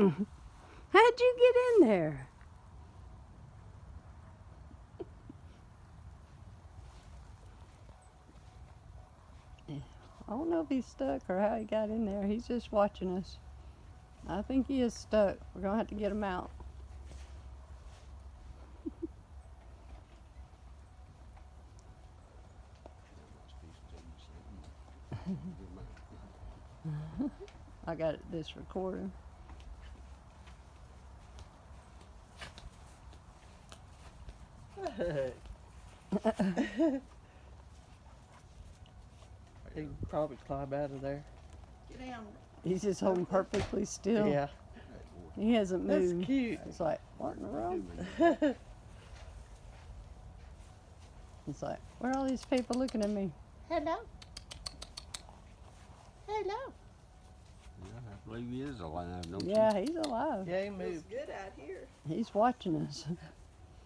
How'd you get in there? I don't know if he's stuck or how he got in there. He's just watching us. I think he is stuck. We're gonna have to get him out. I got this recording. He can probably climb out of there. Get down. He's just holding perfectly still. Yeah. He hasn't moved. That's cute. It's like, what in the world? It's like, where are all these people looking at me? Hello. Hello. Yeah, I believe he is alive, don't you? Yeah, he's alive. Yeah, he Feels moved. good out here. He's watching us.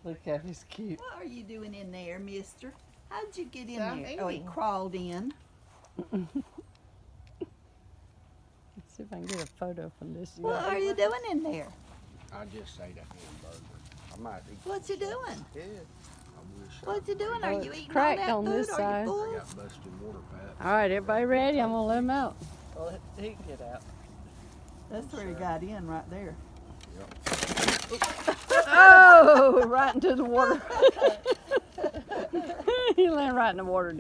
Look how he's cute. What are you doing in there, mister? How'd you get in So I'm there? Oh, he eating. crawled in. Let's see if I can get a photo from this. What are you doing in there? I just ate a hamburger. I might eat. What's he doing? Yeah. I wish What's he doing? Are you eating all Cracked that on food? this Are side. you I full? got busted water pipe. All right, everybody ready? I'm gonna let him out. Well, he can get out. That's where he got in, right there. Oh, right into the water. He landed right in the water.